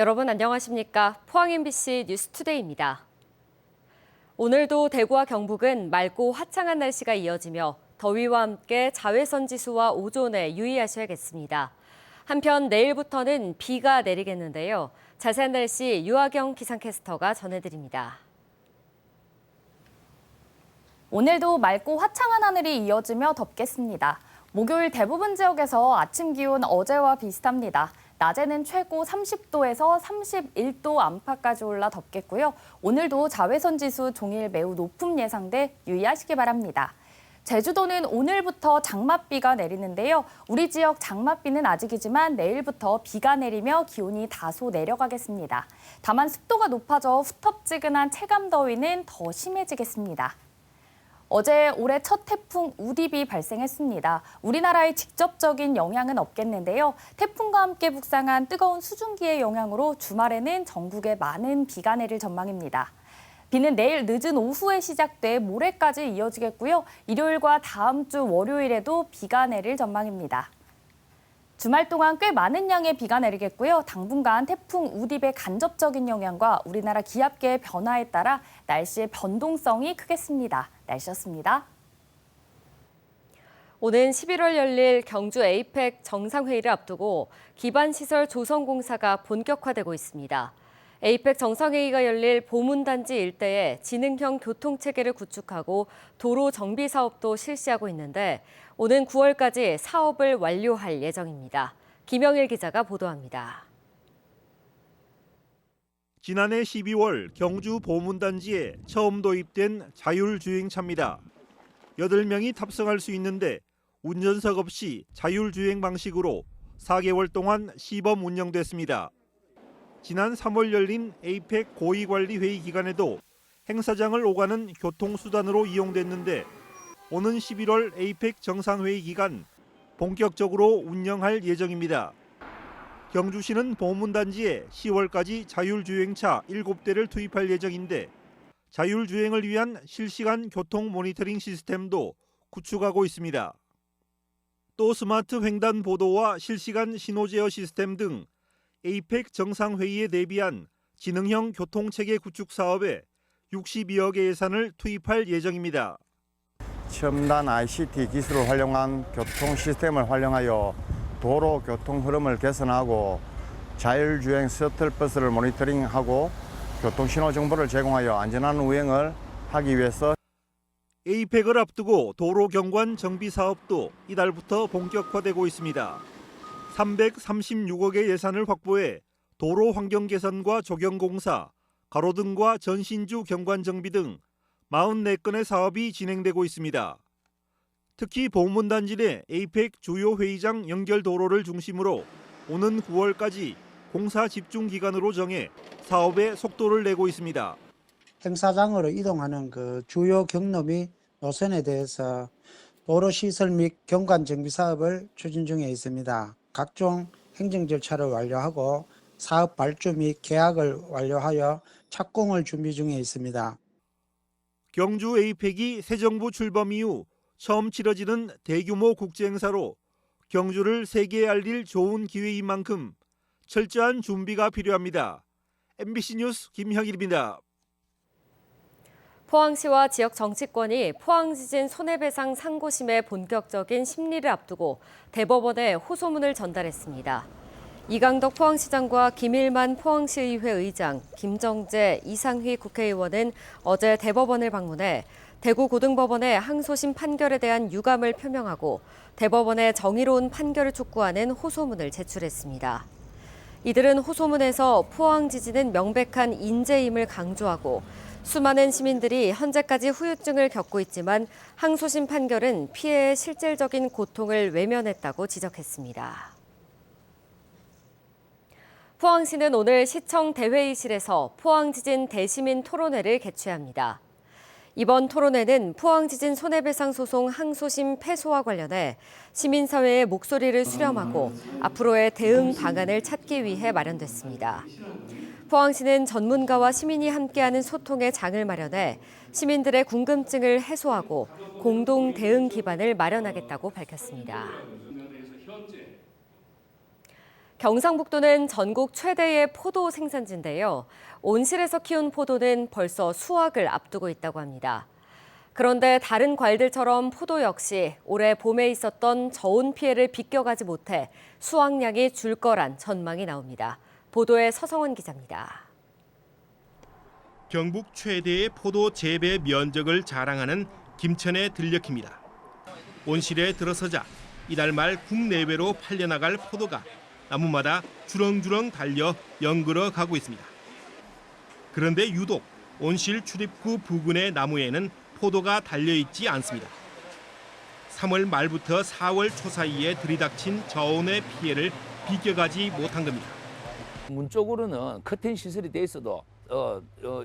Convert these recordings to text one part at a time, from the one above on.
여러분 안녕하십니까? 포항 MBC 뉴스투데이입니다. 오늘도 대구와 경북은 맑고 화창한 날씨가 이어지며 더위와 함께 자외선 지수와 오존에 유의하셔야겠습니다. 한편 내일부터는 비가 내리겠는데요. 자세한 날씨 유아경 기상캐스터가 전해드립니다. 오늘도 맑고 화창한 하늘이 이어지며 덥겠습니다. 목요일 대부분 지역에서 아침 기온 어제와 비슷합니다. 낮에는 최고 30도에서 31도 안팎까지 올라 덥겠고요. 오늘도 자외선 지수 종일 매우 높음 예상돼 유의하시기 바랍니다. 제주도는 오늘부터 장맛비가 내리는데요. 우리 지역 장맛비는 아직이지만 내일부터 비가 내리며 기온이 다소 내려가겠습니다. 다만 습도가 높아져 후텁지근한 체감 더위는 더 심해지겠습니다. 어제 올해 첫 태풍 우디비 발생했습니다. 우리나라에 직접적인 영향은 없겠는데요. 태풍과 함께 북상한 뜨거운 수증기의 영향으로 주말에는 전국에 많은 비가 내릴 전망입니다. 비는 내일 늦은 오후에 시작돼 모레까지 이어지겠고요. 일요일과 다음 주 월요일에도 비가 내릴 전망입니다. 주말 동안 꽤 많은 양의 비가 내리겠고요. 당분간 태풍 우딥의 간접적인 영향과 우리나라 기압계의 변화에 따라 날씨의 변동성이 크겠습니다. 날씨였습니다. 오는 11월 열릴 경주 에이펙 정상회의를 앞두고 기반시설 조성공사가 본격화되고 있습니다. 에이펙 정상회의가 열릴 보문단지 일대에 지능형 교통체계를 구축하고 도로 정비 사업도 실시하고 있는데 오는 9월까지 사업을 완료할 예정입니다. 김영일 기자가 보도합니다. 지난해 12월 경주 보문단지에 처음 도입된 자율주행차입니다. 8명이 탑승할 수 있는데 운전석 없이 자율주행 방식으로 4개월 동안 시범 운영됐습니다. 지난 3월 열린 에이펙 고위관리회의 기간에도 행사장을 오가는 교통수단으로 이용됐는데 오는 11월 에이펙 정상회의 기간 본격적으로 운영할 예정입니다. 경주시는 보문단지에 10월까지 자율주행차 7대를 투입할 예정인데 자율주행을 위한 실시간 교통 모니터링 시스템도 구축하고 있습니다. 또 스마트 횡단 보도와 실시간 신호 제어 시스템 등 에이펙 정상회의에 대비한 지능형 교통체계 구축 사업에 62억의 예산을 투입할 예정입니다. 첨단 ICT 기술을 활용한 교통 시스템을 활용하여 도로 교통 흐름을 개선하고 자율주행 셔틀버스를 모니터링하고 교통신호 정보를 제공하여 안전한 운행을 하기 위해서 에이펙을 앞두고 도로 경관 정비 사업도 이달부터 본격화되고 있습니다. 336억의 예산을 확보해 도로 환경 개선과 조경공사, 가로등과 전신주 경관 정비 등 44건의 사업이 진행되고 있습니다. 특히 보문단지 내 에이펙 주요 회의장 연결 도로를 중심으로 오는 9월까지 공사 집중 기간으로 정해 사업에 속도를 내고 있습니다. 행사장으로 이동하는 그 주요 경로 및 노선에 대해서 도로 시설 및 경관 정비 사업을 추진 중에 있습니다. 각종 행정 절차를 완료하고 사업 발주 및 계약을 완료하여 착공을 준비 중에 있습니다. 경주 에이펙이 새 정부 출범 이후 처음 치러지는 대규모 국제행사로 경주를 세계에 알릴 좋은 기회인 만큼 철저한 준비가 필요합니다. MBC 뉴스 김형일입니다. 포항시와 지역 정치권이 포항지진 손해배상 상고심의 본격적인 심리를 앞두고 대법원에 호소문을 전달했습니다. 이강덕 포항시장과 김일만 포항시의회 의장, 김정재, 이상휘 국회의원은 어제 대법원을 방문해 대구고등법원의 항소심 판결에 대한 유감을 표명하고 대법원의 정의로운 판결을 촉구하는 호소문을 제출했습니다. 이들은 호소문에서 포항 지진은 명백한 인재임을 강조하고 수많은 시민들이 현재까지 후유증을 겪고 있지만 항소심 판결은 피해의 실질적인 고통을 외면했다고 지적했습니다. 포항시는 오늘 시청 대회의실에서 포항지진 대시민 토론회를 개최합니다. 이번 토론회는 포항지진 손해배상 소송 항소심 패소와 관련해 시민사회의 목소리를 수렴하고 앞으로의 대응 방안을 찾기 위해 마련됐습니다. 포항시는 전문가와 시민이 함께하는 소통의 장을 마련해 시민들의 궁금증을 해소하고 공동 대응 기반을 마련하겠다고 밝혔습니다. 경상북도는 전국 최대의 포도 생산지인데요. 온실에서 키운 포도는 벌써 수확을 앞두고 있다고 합니다. 그런데 다른 과일들처럼 포도 역시 올해 봄에 있었던 저온 피해를 비껴가지 못해 수확량이 줄 거란 전망이 나옵니다. 보도에 서성원 기자입니다. 경북 최대의 포도 재배 면적을 자랑하는 김천의 들녘입니다. 온실에 들어서자 이달 말 국내외로 팔려나갈 포도가 나무마다 주렁주렁 달려 연그러 가고 있습니다. 그런데 유독 온실 출입구 부근의 나무에는 포도가 달려있지 않습니다. 3월 말부터 4월 초 사이에 들이닥친 저온의 피해를 비껴가지 못한 겁니다. 문 쪽으로는 커튼 시설이 돼 있어도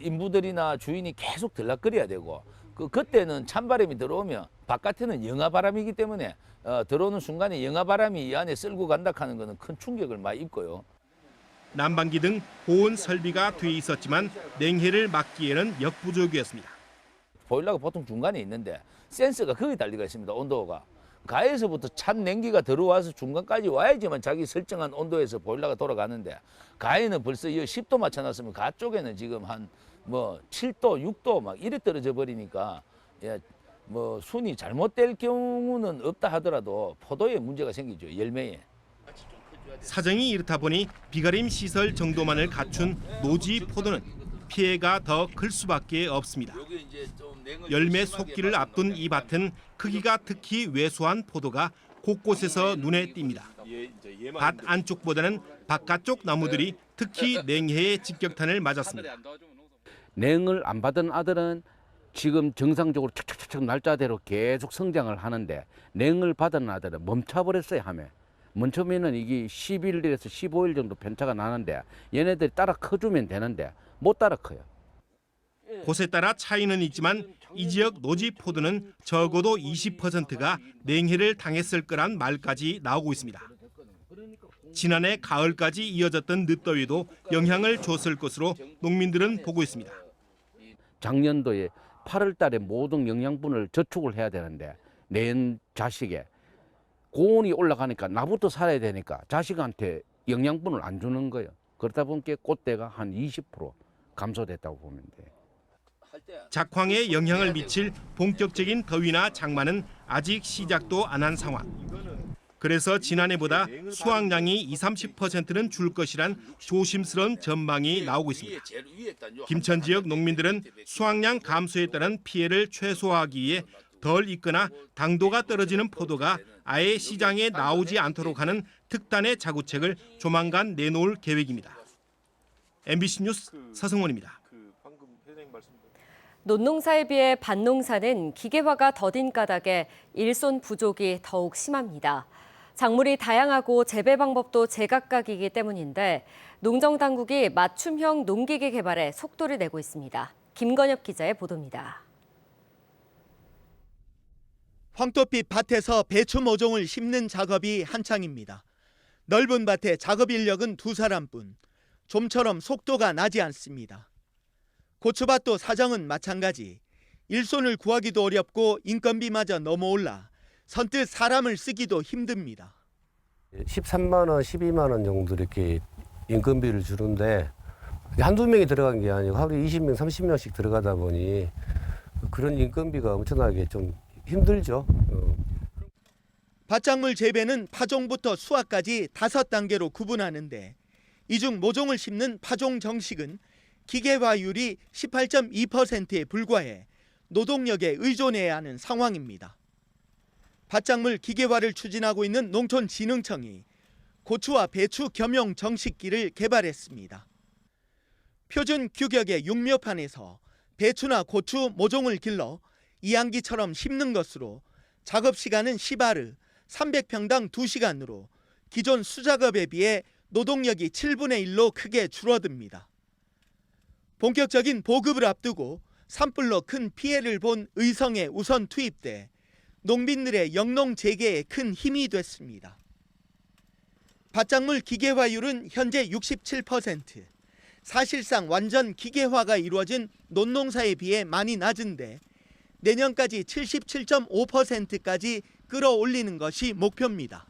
인부들이나 주인이 계속 들락거려야 되고 그때는 찬바람이 들어오면 바깥에는 영하바람이기 때문에 들어오는 순간에 영하바람이 이 안에 쓸고 간다 하는 것은 큰 충격을 많이 입고요. 난방기 등 보온 설비가 돼 있었지만 냉해를 막기에는 역부족이었습니다. 보일러가 보통 중간에 있는데 센서가 거기 달리가 있습니다. 온도가. 가에서부터 찬 냉기가 들어와서 중간까지 와야지만 자기 설정한 온도에서 보일러가 돌아가는데 가에는 벌써 10도 맞춰놨으면 가 쪽에는 지금 한 7도, 6도 막 이래 떨어져 버리니까 순이 잘못될 경우는 없다 하더라도 포도에 문제가 생기죠. 열매에. 사정이 이렇다 보니 비가림 시설 정도만을 갖춘 노지 포도는 피해가 더 클 수밖에 없습니다. 열매 속기를 앞둔 이 밭은 크기가 특히 왜소한 포도가 곳곳에서 눈에 띕니다. 밭 안쪽보다는 바깥쪽 나무들이 특히 냉해의 직격탄을 맞았습니다. 냉을 안 받은 아들은 지금 정상적으로 척척척 날짜대로 계속 성장을 하는데 냉을 받은 아들은 멈춰버렸어요. 멈추면은 이게 11일에서 15일 정도 편차가 나는데 얘네들이 따라 커주면 되는데 못 따라 커요. 곳에 따라 차이는 있지만 이 지역 노지 포도는 적어도 20%가 냉해를 당했을 거란 말까지 나오고 있습니다. 지난해 가을까지 이어졌던 늦더위도 영향을 줬을 것으로 농민들은 보고 있습니다. 작년도에 8월 달에 모든 영양분을 저축을 해야 되는데 내 자식에 고온이 올라가니까 나부터 살아야 되니까 자식한테 영양분을 안 주는 거예요. 그러다 보니까 꽃대가 한 20% 감소됐다고 보면 돼요. 작황에 영향을 미칠 본격적인 더위나 장마는 아직 시작도 안 한 상황. 그래서 지난해보다 수확량이 20-30%는 줄 것이란 조심스러운 전망이 나오고 있습니다. 김천 지역 농민들은 수확량 감소에 따른 피해를 최소화하기 위해 덜 익거나 당도가 떨어지는 포도가 아예 시장에 나오지 않도록 하는 특단의 자구책을 조만간 내놓을 계획입니다. MBC 뉴스 서승원입니다. 논농사에 비해 밭농사는 기계화가 더딘 까닭에 일손 부족이 더욱 심합니다. 작물이 다양하고 재배 방법도 제각각이기 때문인데 농정당국이 맞춤형 농기계 개발에 속도를 내고 있습니다. 김건엽 기자의 보도입니다. 황토빛 밭에서 배추 모종을 심는 작업이 한창입니다. 넓은 밭에 작업 인력은 2사람뿐. 좀처럼 속도가 나지 않습니다. 고추밭도 사정은 마찬가지. 일손을 구하기도 어렵고 인건비마저 너무 올라 선뜻 사람을 쓰기도 힘듭니다. 13만 원, 12만 원 정도 이렇게 인건비를 주는데 한두 명이 들어간 게 아니고 하루에 20명, 30명씩 들어가다 보니 그런 인건비가 엄청나게 좀 힘들죠. 밭작물 재배는 파종부터 수확까지 5단계로 구분하는데 이 중 모종을 심는 파종 정식은 기계화율이 18.2%에 불과해 노동력에 의존해야 하는 상황입니다. 밭작물 기계화를 추진하고 있는 농촌진흥청이 고추와 배추 겸용 정식기를 개발했습니다. 표준 규격의 육묘판에서 배추나 고추 모종을 길러 이항기처럼 심는 것으로 작업 시간은 10아르, 300평당 2시간으로 기존 수작업에 비해 노동력이 7분의 1로 크게 줄어듭니다. 본격적인 보급을 앞두고 산불로 큰 피해를 본 의성에 우선 투입돼 농민들의 영농 재개에 큰 힘이 됐습니다. 밭작물 기계화율은 현재 67%. 사실상 완전 기계화가 이루어진 논농사에 비해 많이 낮은데 내년까지 77.5%까지 끌어올리는 것이 목표입니다.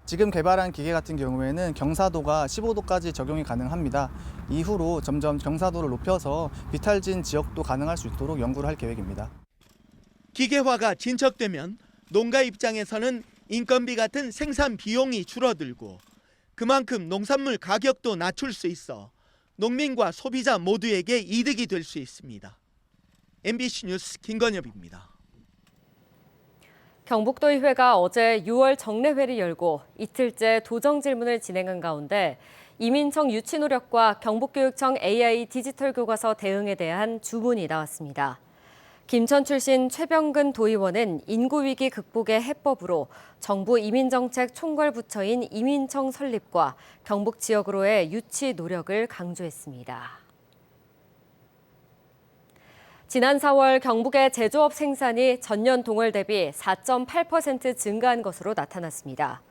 지금 개발한 기계 같은 경우에는 경사도가 15도까지 적용이 가능합니다. 이후로 점점 경사도를 높여서 비탈진 지역도 가능할 수 있도록 연구를 할 계획입니다. 기계화가 진척되면 농가 입장에서는 인건비 같은 생산 비용이 줄어들고 그만큼 농산물 가격도 낮출 수 있어 농민과 소비자 모두에게 이득이 될 수 있습니다. MBC 뉴스 김건엽입니다. 경북도의회가 어제 6월 정례회를 열고 이틀째 도정 질문을 진행한 가운데 이민청 유치 노력과 경북교육청 AI 디지털 교과서 대응에 대한 주문이 나왔습니다. 김천 출신 최병근 도의원은 인구위기 극복의 해법으로 정부 이민정책 총괄부처인 이민청 설립과 경북 지역으로의 유치 노력을 강조했습니다. 지난 4월 경북의 제조업 생산이 전년 동월 대비 4.8% 증가한 것으로 나타났습니다.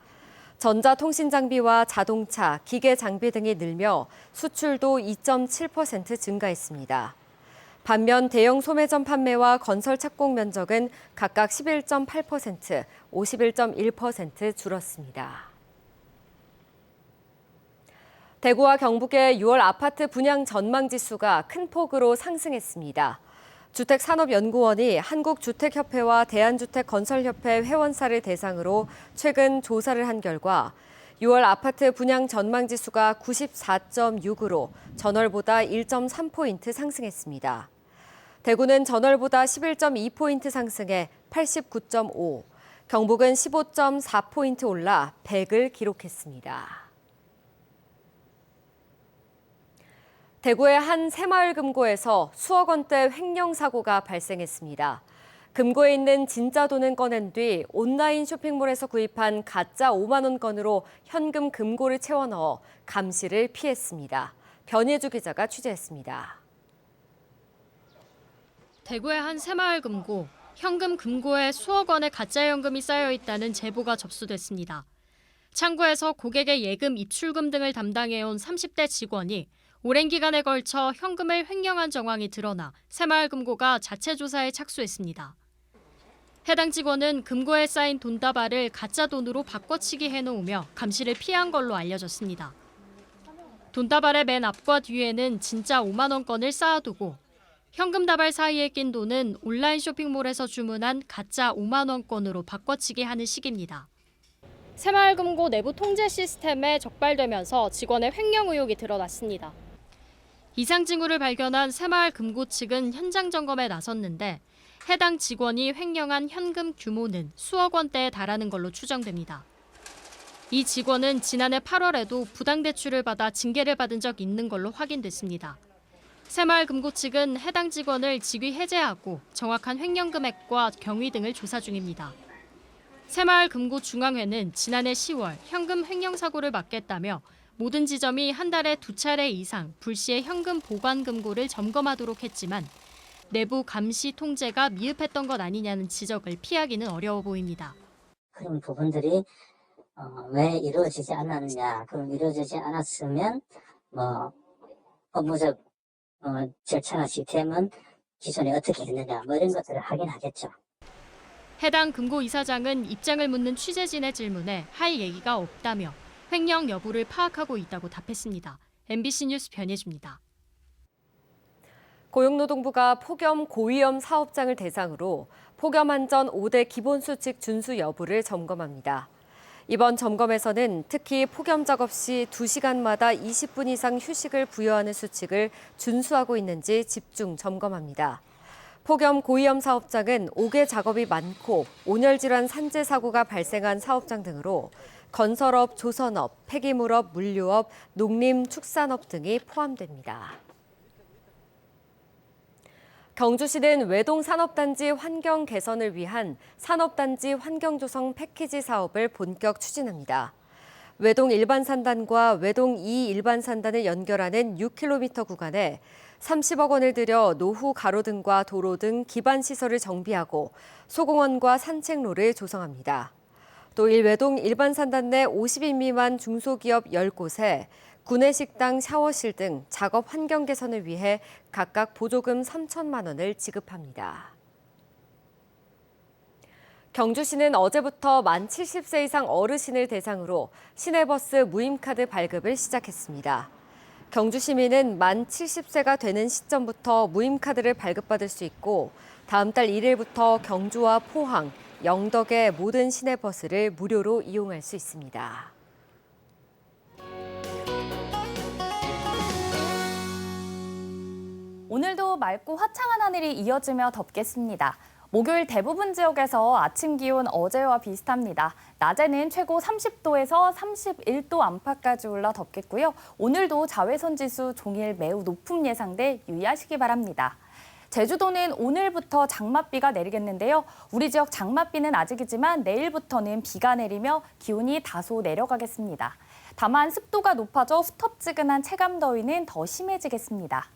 전자통신장비와 자동차, 기계장비 등이 늘며 수출도 2.7% 증가했습니다. 반면 대형 소매점 판매와 건설 착공 면적은 각각 11.8%, 51.1% 줄었습니다. 대구와 경북의 6월 아파트 분양 전망 지수가 큰 폭으로 상승했습니다. 주택산업연구원이 한국주택협회와 대한주택건설협회 회원사를 대상으로 최근 조사를 한 결과 6월 아파트 분양 전망 지수가 94.6으로 전월보다 1.3포인트 상승했습니다. 대구는 전월보다 11.2포인트 상승해 89.5, 경북은 15.4포인트 올라 100을 기록했습니다. 대구의 한 새마을 금고에서 수억 원대 횡령 사고가 발생했습니다. 금고에 있는 진짜 돈은 꺼낸 뒤 온라인 쇼핑몰에서 구입한 가짜 5만 원권으로 현금 금고를 채워 넣어 감시를 피했습니다. 변예주 기자가 취재했습니다. 대구의 한 새마을 금고, 현금 금고에 수억 원의 가짜 현금이 쌓여 있다는 제보가 접수됐습니다. 창구에서 고객의 예금, 입출금 등을 담당해온 30대 직원이 오랜 기간에 걸쳐 현금을 횡령한 정황이 드러나 새마을 금고가 자체 조사에 착수했습니다. 해당 직원은 금고에 쌓인 돈다발을 가짜 돈으로 바꿔치기 해놓으며 감시를 피한 걸로 알려졌습니다. 돈다발의 맨 앞과 뒤에는 진짜 5만 원권을 쌓아두고 현금 다발 사이에 낀 돈은 온라인 쇼핑몰에서 주문한 가짜 5만 원권으로 바꿔치기 하는 식입니다. 새마을 금고 내부 통제 시스템에 적발되면서 직원의 횡령 의혹이 드러났습니다. 이상 징후를 발견한 새마을 금고 측은 현장 점검에 나섰는데 해당 직원이 횡령한 현금 규모는 수억 원대에 달하는 걸로 추정됩니다. 이 직원은 지난해 8월에도 부당대출을 받아 징계를 받은 적 있는 걸로 확인됐습니다. 새마을 금고 측은 해당 직원을 직위 해제하고 정확한 횡령 금액과 경위 등을 조사 중입니다. 새마을 금고 중앙회는 지난해 10월 현금 횡령 사고를 막겠다며 모든 지점이 한 달에 2차례 이상 불시에 현금 보관 금고를 점검하도록 했지만 내부 감시 통제가 미흡했던 것 아니냐는 지적을 피하기는 어려워 보입니다. 그런 부분들이 왜 이루어지지 않았느냐, 그럼 이루어지지 않았으면 업무적 절차나 시스템은 기존에 어떻게 했느냐, 이런 것들을 확인하겠죠. 해당 금고 이사장은 입장을 묻는 취재진의 질문에 할 얘기가 없다며 횡령 여부를 파악하고 있다고 답했습니다. MBC 뉴스 변예주입니다. 고용노동부가 폭염 고위험 사업장을 대상으로 폭염 안전 5대 기본수칙 준수 여부를 점검합니다. 이번 점검에서는 특히 폭염 작업 시 2시간마다 20분 이상 휴식을 부여하는 수칙을 준수하고 있는지 집중 점검합니다. 폭염 고위험 사업장은 옥외 작업이 많고 온열 질환 산재 사고가 발생한 사업장 등으로 건설업, 조선업, 폐기물업, 물류업, 농림, 축산업 등이 포함됩니다. 경주시는 외동산업단지 환경 개선을 위한 산업단지 환경조성 패키지 사업을 본격 추진합니다. 외동 일반산단과 외동 2 일반산단을 연결하는 6km 구간에 30억 원을 들여 노후 가로등과 도로 등 기반시설을 정비하고 소공원과 산책로를 조성합니다. 또 외동 일반산단 내 50인 미만 중소기업 10곳에 구내식당, 샤워실 등 작업 환경 개선을 위해 각각 보조금 3천만 원을 지급합니다. 경주시는 어제부터 만 70세 이상 어르신을 대상으로 시내버스 무임카드 발급을 시작했습니다. 경주 시민은 만 70세가 되는 시점부터 무임카드를 발급받을 수 있고 다음 달 1일부터 경주와 포항, 영덕의 모든 시내버스를 무료로 이용할 수 있습니다. 오늘도 맑고 화창한 하늘이 이어지며 덥겠습니다. 목요일 대부분 지역에서 아침 기온 어제와 비슷합니다. 낮에는 최고 30도에서 31도 안팎까지 올라 덥겠고요. 오늘도 자외선 지수 종일 매우 높음 예상돼 유의하시기 바랍니다. 제주도는 오늘부터 장맛비가 내리겠는데요. 우리 지역 장맛비는 아직이지만 내일부터는 비가 내리며 기온이 다소 내려가겠습니다. 다만 습도가 높아져 후텁지근한 체감더위는 더 심해지겠습니다.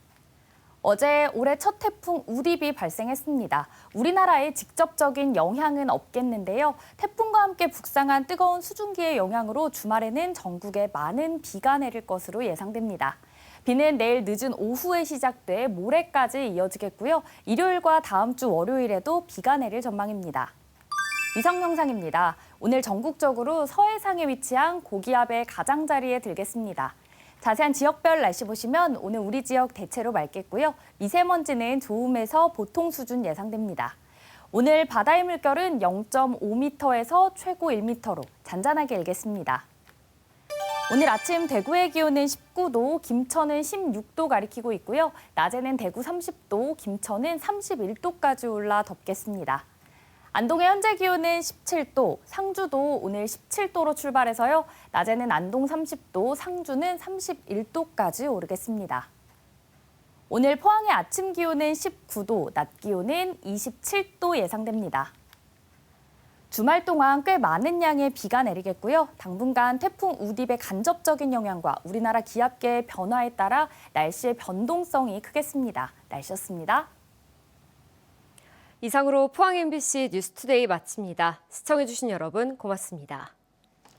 어제 올해 첫 태풍 우디비 발생했습니다. 우리나라에 직접적인 영향은 없겠는데요. 태풍과 함께 북상한 뜨거운 수증기의 영향으로 주말에는 전국에 많은 비가 내릴 것으로 예상됩니다. 비는 내일 늦은 오후에 시작돼 모레까지 이어지겠고요. 일요일과 다음 주 월요일에도 비가 내릴 전망입니다. 위성 영상입니다. 오늘 전국적으로 서해상에 위치한 고기압의 가장자리에 들겠습니다. 자세한 지역별 날씨 보시면 오늘 우리 지역 대체로 맑겠고요. 미세먼지는 좋음에서 보통 수준 예상됩니다. 오늘 바다의 물결은 0.5m에서 최고 1m로 잔잔하게 일겠습니다. 오늘 아침 대구의 기온은 19도, 김천은 16도 가리키고 있고요. 낮에는 대구 30도, 김천은 31도까지 올라 덥겠습니다. 안동의 현재 기온은 17도, 상주도 오늘 17도로 출발해서요. 낮에는 안동 30도, 상주는 31도까지 오르겠습니다. 오늘 포항의 아침 기온은 19도, 낮 기온은 27도 예상됩니다. 주말 동안 꽤 많은 양의 비가 내리겠고요. 당분간 태풍 우딥의 간접적인 영향과 우리나라 기압계의 변화에 따라 날씨의 변동성이 크겠습니다. 날씨였습니다. 이상으로 포항 MBC 뉴스투데이 마칩니다. 시청해주신 여러분 고맙습니다.